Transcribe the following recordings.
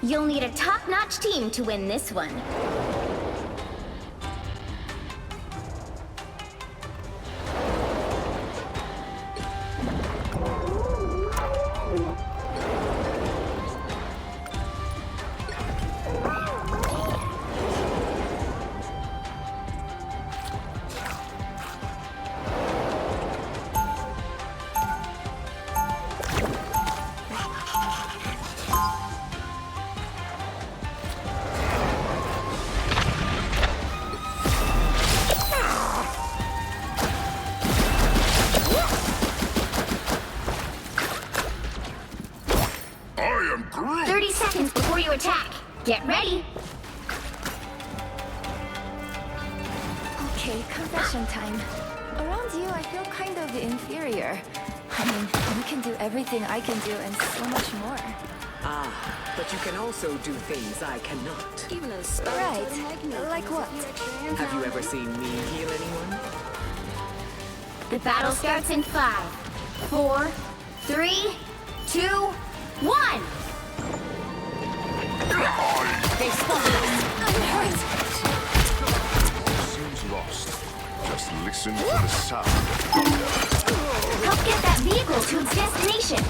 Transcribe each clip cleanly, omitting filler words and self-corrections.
You'll need a top-notch team to win this one. I am Groot! 30 seconds before you attack. Get ready. Okay, confession time. Around you, I feel kind of inferior. I mean, you can do everything I can do and so much more. Ah, but you can also do things I cannot. Even a Right. Like what? Have you ever seen me heal anyone? The battle starts in 5, 4, 3, 2, 1. They Seems lost. Just listen to the sound of thunder. Help get that vehicle to its destination.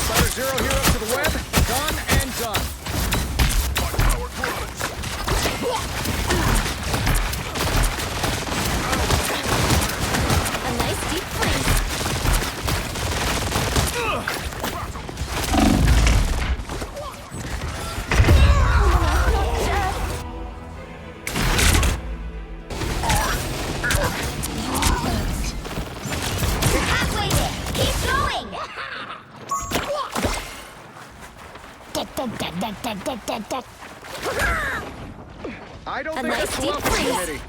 Spider Zero here up to the web. Done and done. My power grows. A nice deep freeze. You're halfway there. Keep going. I don't A think nice that's deep welcome, freeze. committee.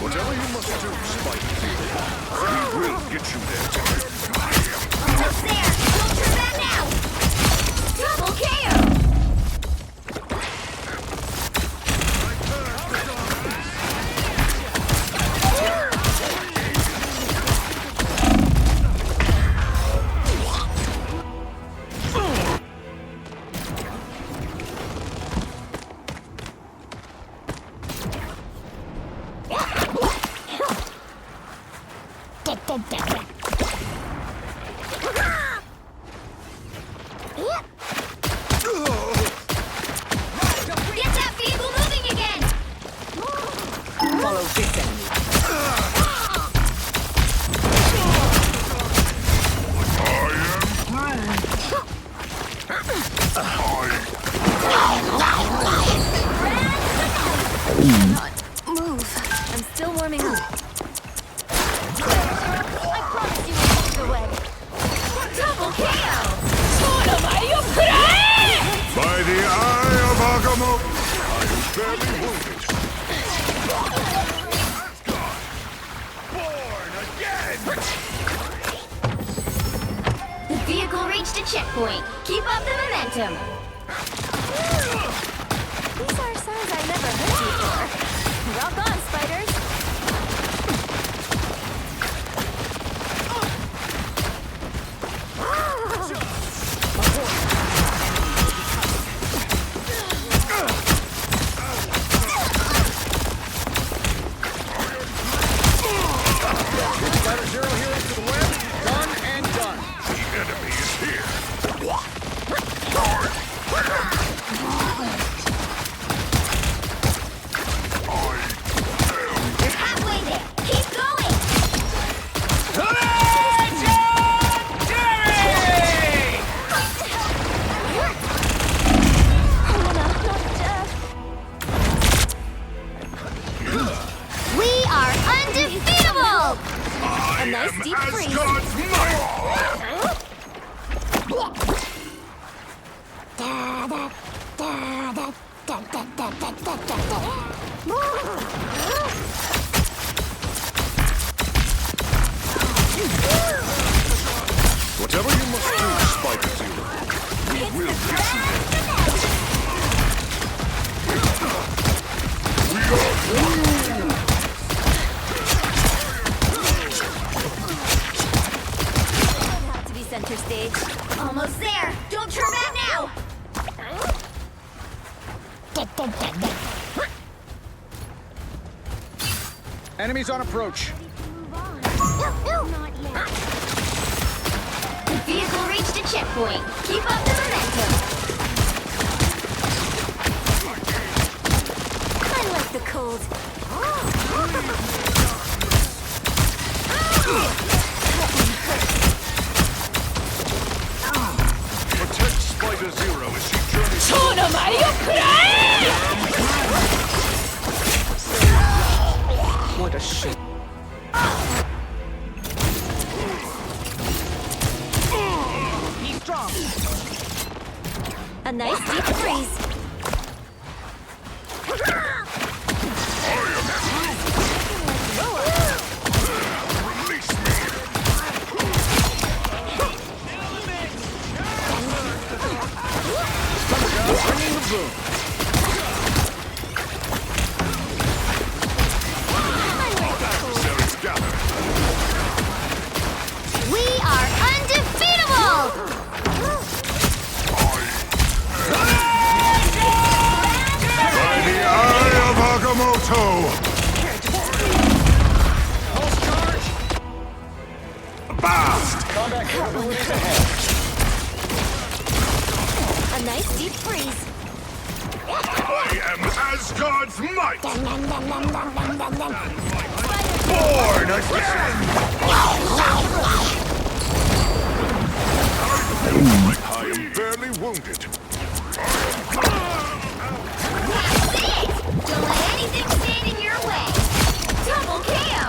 Whatever you must do, Spike. We will get you there. Almost there. Don't turn back now. Double KO. Get that vehicle moving again. Follow this enemy. Move. I'm still warming up. I promise you will hold the web. Double KO. By the eye of Agamotto, I am barely wounded. Born again! The vehicle reached a checkpoint. Keep up the momentum. These are sounds I've never heard before. Rock on, spiders. Spider Zero here up to the web. Done and done. The enemy is here. You're halfway there. Keep going. We are undefeatable. I nice am deep freeze. Asgard's might! stage. Almost there. Don't turn back now. Enemies on approach. Not yet. The vehicle reached a checkpoint. Keep up the momentum. I like the cold. Protect Spider Zero as she journeys. What a shame. He's strong. A nice deep freeze. Release me. Bringing the boom. Adversaries gather. We are undefeatable! By the eye of Agamotto! Pulse charge. Blast! Combat capabilities ahead. A nice deep freeze. I am Asgard's might! Born again! I am barely wounded. That's it! Don't let anything stand in your way. Double KO!